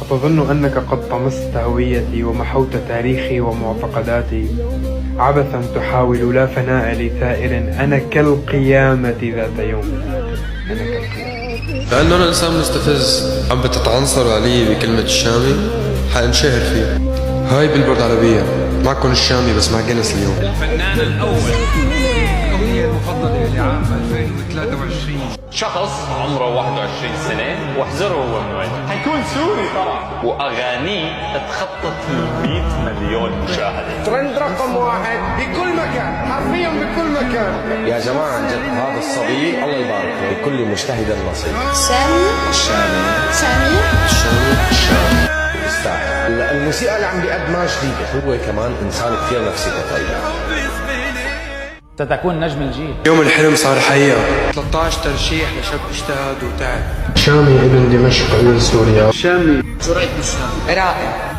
أتظن أنك قد طمست هويتي ومحوت تاريخي ومعتقداتي عبثا تحاول لا فناء لثائر. أنا كالقيامة ذات يوم. أنا كالقيامة. لأنه أنا إنسان مستفز عم بتتعنصروا علي بكلمة الشامي حانشهر فيه. هاي بيلبورد عربية، معكم الشامي بس مع جنس اليوم. الفنان الأول، الأغنية المفضلة لعام 2023. شخص عمره 21 سنة واحذروا هو من وين حيكون سوري طبعا، وأغانيه تخطط 100 مليون مشاهدة. ترند رقم 1 بكل مكان، حرفيا بكل مكان. يا جماعة عن جد هذا الصبي الله يبارك له، لكل مجتهد نصيب. سامي يستاهل. الموسيقى اللي عم بيقدمها جديدة، هو كمان إنسان كثير نفسيته طيبة. ستكون نجم الجيل. يوم الحلم صار حقيقة. 13 ترشيح لشاب اجتهد وتعب. شامي ابن دمشق ابن سوريا. شامي جريت بالشام. رائع.